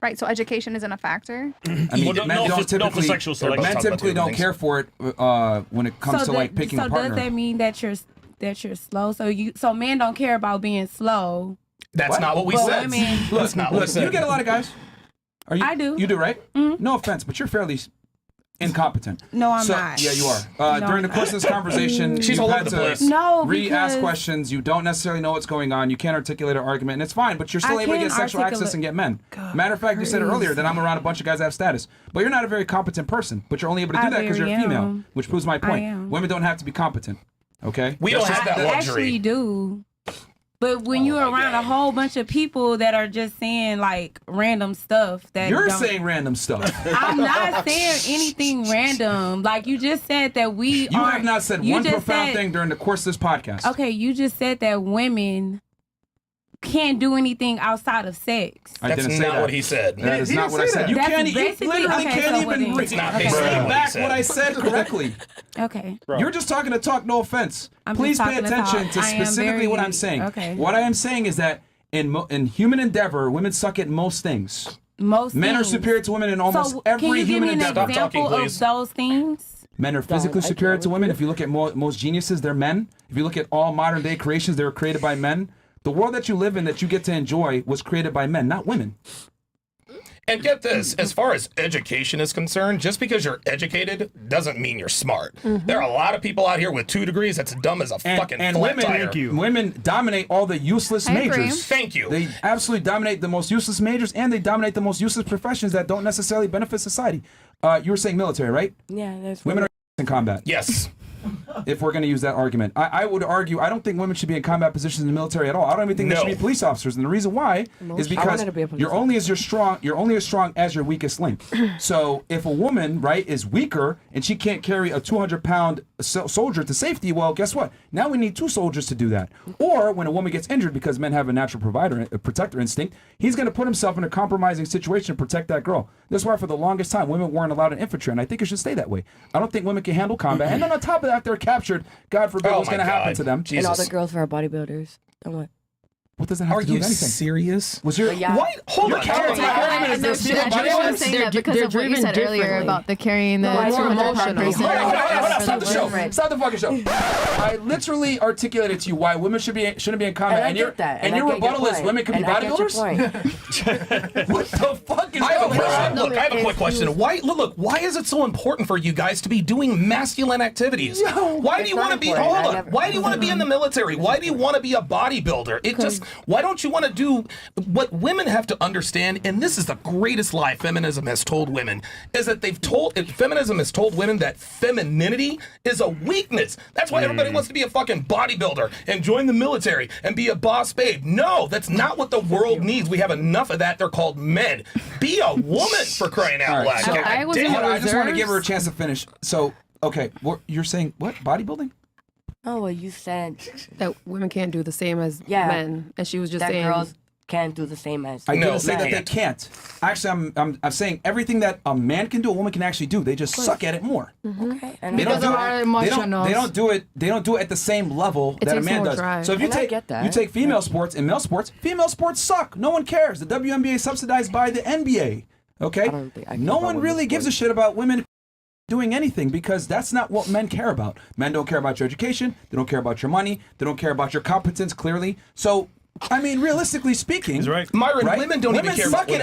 Right, so education isn't a factor? I mean, not for sexual selection. Men typically don't care for it when it comes to like picking a partner. So does that mean that you're slow? So men don't care about being slow. That's not what we said. That's not what we said. You get a lot of guys. I do. You do, right? No offense, but you're fairly incompetent. No, I'm not. Yeah, you are. During the course of this conversation, she's all over the place. Re-ask questions. You don't necessarily know what's going on. You can't articulate an argument, and it's fine. But you're still able to get sexual access and get men. Matter of fact, you said earlier that I'm around a bunch of guys that have status, but you're not a very competent person. But you're only able to do that because you're a female, which proves my point. Women don't have to be competent. Okay. We don't have that luxury. Actually, do. But when you're around a whole bunch of people that are just saying like random stuff that you're saying random stuff. I'm not saying anything random. Like you just said that we You have not said one profound thing during the course of this podcast. Okay, you just said that women can't do anything outside of sex. That's not what he said. That is not what I said. You literally can't even bring back what I said correctly. Okay. You're just talking to talk, no offense. Please pay attention to specifically what I'm saying. Okay. What I am saying is that in human endeavor, women suck at most things. Men are superior to women in almost every human endeavor. Can you give me an example of those things? Men are physically superior to women. If you look at most geniuses, they're men. If you look at all modern day creations, they were created by men. The world that you live in that you get to enjoy was created by men, not women. And get this, as far as education is concerned, just because you're educated doesn't mean you're smart. There are a lot of people out here with 2 degrees that's dumb as a fucking flat tire. Women dominate all the useless majors. Thank you. They absolutely dominate the most useless majors, and they dominate the most useless professions that don't necessarily benefit society. You were saying military, right? Yeah, there's women are in combat. Yes. If we're going to use that argument, I would argue I don't think women should be in combat positions in the military at all. I don't even think they should be police officers, and the reason why is because you're only as strong as your weakest link. So if a woman, right, is weaker and she can't carry a 200-pound soldier to safety, well, guess what? Now we need 2 soldiers to do that. Or when a woman gets injured, because men have a natural protector instinct, he's going to put himself in a compromising situation to protect that girl. That's why for the longest time women weren't allowed in infantry, and I think it should stay that way. I don't think women can handle combat, and then on top of that, they're captured. God forbid what's going to happen to them. And all the girls are bodybuilders. I'm like, what does that have to do with anything? Are you serious? Was your what? Hold on. I was saying that because of what you said earlier about the carrying the emotional. Stop the show. Stop the fucking show. I literally articulated to you why women shouldn't be in combat, and your rebuttal is women can be bodybuilders. What the fuck is going on? Look, I have a quick question. Why is it so important for you guys to be doing masculine activities? Why do you want to be? Hold on. Why do you want to be in the military? Why do you want to be a bodybuilder? It just. Why don't you want to do what women have to understand? And this is the greatest lie feminism has told women, is that feminism has told women that femininity is a weakness. That's why everybody wants to be a fucking bodybuilder and join the military and be a boss babe. No, that's not what the world needs. We have enough of that. They're called men. Be a woman, for crying out loud. So I just want to give her a chance to finish. So, okay, you're saying what? Bodybuilding? Oh, well, you said that women can't do the same as men, and she was just saying girls can't do the same as. I didn't say that they can't. Actually, I'm saying everything that a man can do, a woman can actually do. They just suck at it more. Okay. They don't do it. They don't do it at the same level that a man does. Drive. So if you take female sports and male sports suck. No one cares. The WNBA is subsidized by the NBA. Okay. No one really gives a shit about women doing anything because that's not what men care about. Men don't care about your education. They don't care about your money. They don't care about your competence, clearly. So, I mean, realistically speaking, Myron, women don't even care about women.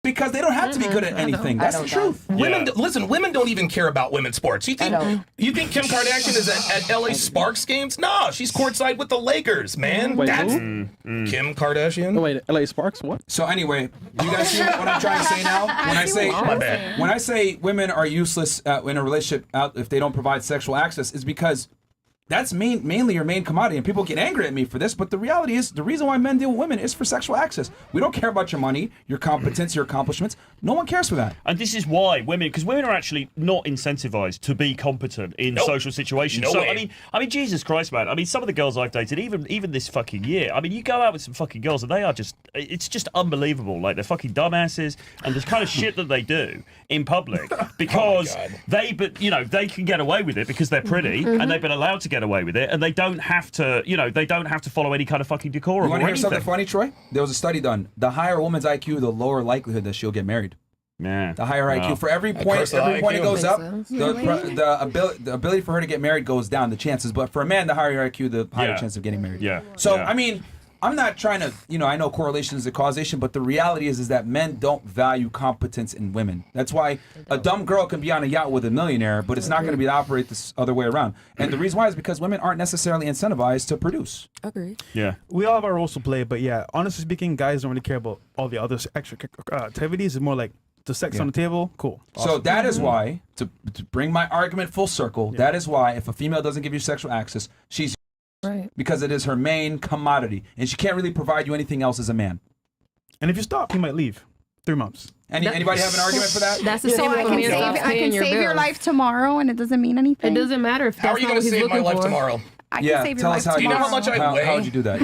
Because they don't have to be good at anything. That's the truth. Women don't even care about women's sports. You think Kim Kardashian is at LA Sparks games? No, she's courtside with the Lakers, man. That's Kim Kardashian. Oh, wait, LA Sparks? What? So anyway, do you guys see what I'm trying to say now? When I say women are useless in a relationship if they don't provide sexual access, is because that's mainly your main commodity, and people get angry at me for this, but the reality is the reason why men deal with women is for sexual access. We don't care about your money, your competence, your accomplishments. No one cares for that. And this is why because women are actually not incentivized to be competent in social situations. I mean, Jesus Christ, man. I mean, some of the girls I've dated, even this fucking year, I mean, you go out with some fucking girls and they are it's just unbelievable. Like, they're fucking dumbasses, and the kind of shit that they do in public because they can get away with it because they're pretty and they've been allowed to get away with it, and they don't have to, they don't have to follow any kind of fucking decorum. You want to hear something funny, Troy? There was a study done. The higher a woman's IQ, the lower likelihood that she'll get married. Yeah. The higher IQ. For every point it goes up, the ability for her to get married goes down, the chances. But for a man, the higher your IQ, the higher chance of getting married. Yeah. So, I mean, I'm not trying to, I know correlation is a causation, but the reality is that men don't value competence in women. That's why a dumb girl can be on a yacht with a millionaire, but it's not going to be to operate this other way around. And the reason why is because women aren't necessarily incentivized to produce. Agreed. Yeah. We all have our roles to play, but yeah, honestly speaking, guys don't really care about all the other extra activities. It's more like the sex on the table, cool. Awesome. So that is why, to bring my argument full circle, that is why if a female doesn't give you sexual access, she's right. Because it is her main commodity, and she can't really provide you anything else as a man. And if you stop, you might leave. 3 months. Anybody have an argument for that? That's the same. I can save your life tomorrow, and it doesn't mean anything. It doesn't matter if that's How are you going to save my life tomorrow? I can save your life tomorrow. Do you know how much I weigh? How would you do that?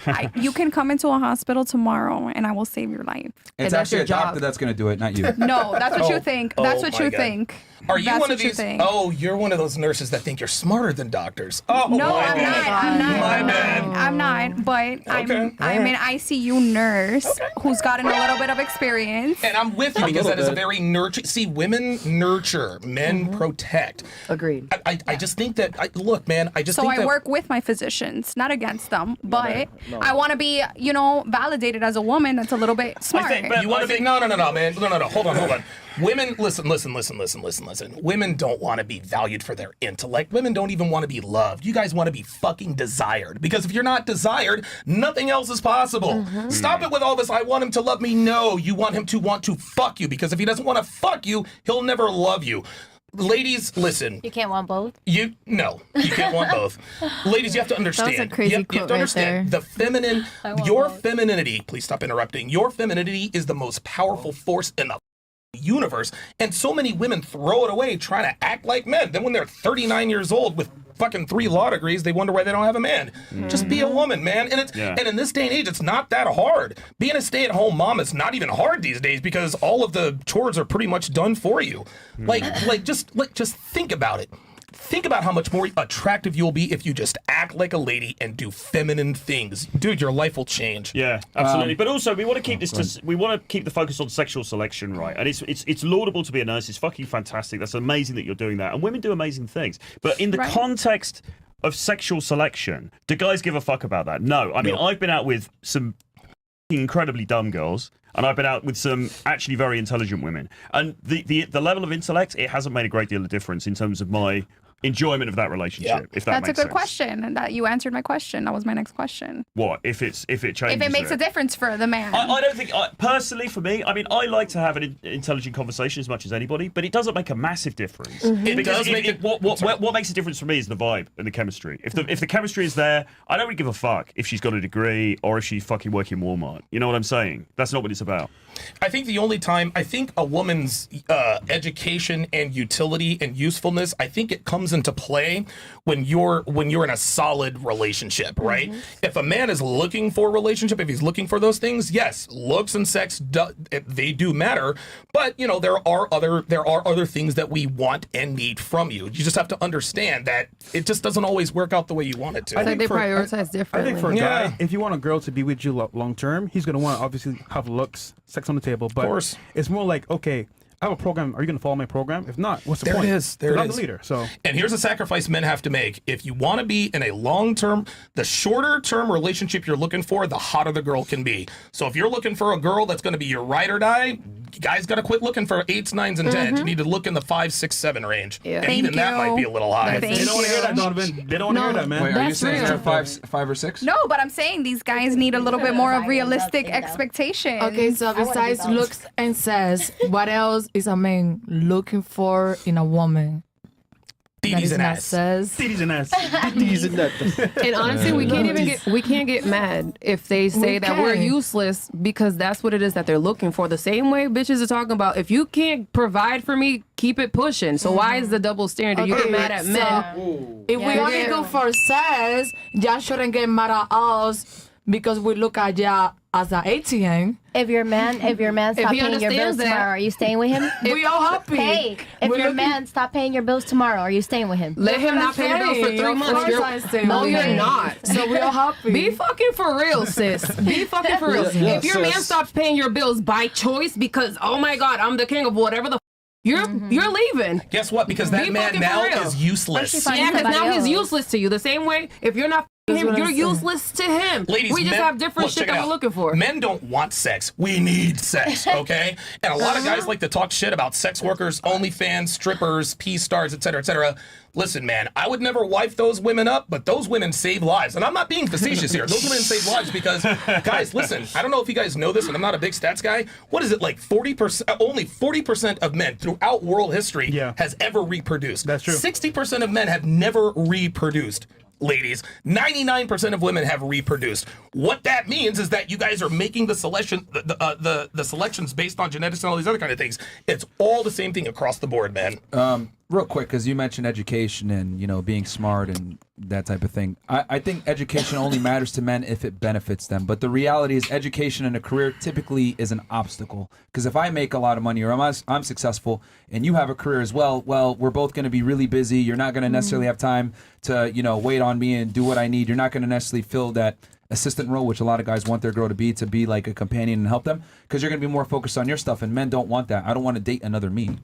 Yeah. You can come into a hospital tomorrow, and I will save your life. It's actually a doctor that's going to do it, not you. No, that's what you think. That's what you think. Are you That's one of what you these? think. Oh, you're one of those nurses that think you're smarter than doctors. Oh, No, my I'm bad. not. I'm not. My bad. I'm not. But I'm an ICU nurse who's gotten a little bit of experience. And I'm with you because that is a very nurture. See, women nurture, men protect. Agreed. I just think that. Look, man. I just So think I that work with my physicians, not against them. But I want to be, validated as a woman that's a little bit smart. you want to be no, man. No. Hold on. Women, listen. Women don't want to be valued for their intellect. Women don't even want to be loved. You guys want to be fucking desired. Because if you're not desired, nothing else is possible. Stop it with all this, I want him to love me. No, you want him to want to fuck you. Because if he doesn't want to fuck you, he'll never love you. Ladies, listen. You can't want both? You can't want both. Ladies, you have to understand. That was a crazy you have to understand the feminine, your femininity, please stop interrupting. Your femininity is the most powerful force in the universe, and so many women throw it away trying to act like men. Then when they're 39 years old with fucking 3 law degrees, they wonder why they don't have a man. Just be a woman, man. And and in this day and age, it's not that hard. Being a stay-at-home mom is not even hard these days because all of the chores are pretty much done for you. Just think about it. Think about how much more attractive you'll be if you just act like a lady and do feminine things. Dude, your life will change. Yeah, absolutely. But also, we want to keep we want to keep the focus on sexual selection, right? And it's laudable to be a nurse. It's fucking fantastic. That's amazing that you're doing that. And women do amazing things. But in the context of sexual selection, do guys give a fuck about that? No. I mean, I've been out with some incredibly dumb girls, and I've been out with some actually very intelligent women. And the level of intellect, it hasn't made a great deal of difference in terms of my enjoyment of that relationship. If that That's a good question, and that you answered my question. That was my next question. What if it changes? If it makes a difference for the man. I don't think personally for me. I mean, I like to have an intelligent conversation as much as anybody, but it doesn't make a massive difference. It does make it. What makes a difference for me is the vibe and the chemistry. If the chemistry is there, I don't really give a fuck if she's got a degree or if she's fucking working Walmart. You know what I'm saying? That's not what it's about. I think the only time a woman's education and utility and usefulness, I think it comes into play when you're in a solid relationship, right? If a man is looking for a relationship, if he's looking for those things, yes, looks and sex they do matter, but there are other things that we want and need from you. You just have to understand that it just doesn't always work out the way you want it to. I think they prioritize differently. I think for a guy, if you want a girl to be with you long term, he's gonna want to obviously have looks, sex on the table, but it's more like, okay, I have a program. Are you going to follow my program? If not, what's the point? There it is. There it I'm is. the leader. So, and here's a sacrifice men have to make. If you want to be in a long-term, the shorter-term relationship you're looking for, the hotter the girl can be. So if you're looking for a girl that's going to be your ride or die, you guys got to quit looking for 8s, 9s, and 10s. You need to look in the 5, 6, 7 range. Yeah. And even that might be a little high. They don't want to hear that, Donovan. They don't want to hear that, man. Wait, are you saying they're 5 or 6? No, but I'm saying these guys need a little bit more of realistic expectations. Okay, so besides looks and says, what else is a man looking for in a woman? Titties and ass. Titties and ass. Titties and ass. And honestly, we can't get mad if they say that we're useless, because that's what it is that they're looking for. The same way bitches are talking about, if you can't provide for me, keep it pushing. So why is the double standard? You get mad at men. If we only go for sex, y'all shouldn't get mad at us because we look at you as an ATM. If your man stop paying your bills tomorrow, are you staying with him? We all happy. Hey, if your man stop paying your bills tomorrow, are you staying with him? Let him not pay your bills for 3 months. No, you're not. So we all happy. Be fucking for real, sis. Be fucking for real. If your man stops paying your bills by choice because, oh my God, I'm the king of whatever the you're leaving. Guess what? Because that man now is useless. Yeah, because now he's useless to you. The same way, if you're not him, you're useless to him. Ladies, we just have different shit that we're looking for. Men don't want sex. We need sex, okay? And a lot of guys like to talk shit about sex workers, OnlyFans, strippers, P-stars, et cetera, et cetera. Listen, man, I would never wife those women up, but those women save lives. And I'm not being facetious here. Those women save lives because, guys, listen, I don't know if you guys know this, and I'm not a big stats guy. What is it, like 40%, only 40% of men throughout world history has ever reproduced. That's true. 60% of men have never reproduced. Ladies, 99% of women have reproduced. What that means is that you guys are making the selection, the selections based on genetics and all these other kind of things. It's all the same thing across the board, man. Real quick, because you mentioned education and being smart and that type of thing. I think education only matters to men if it benefits them. But the reality is, education and a career typically is an obstacle. Because if I make a lot of money or I'm successful and you have a career as well, we're both going to be really busy. You're not going to necessarily have time to wait on me and do what I need. You're not going to necessarily fill that assistant role, which a lot of guys want their girl to be like a companion and help them, because you're going to be more focused on your stuff, and men don't want that. I don't want to date another me.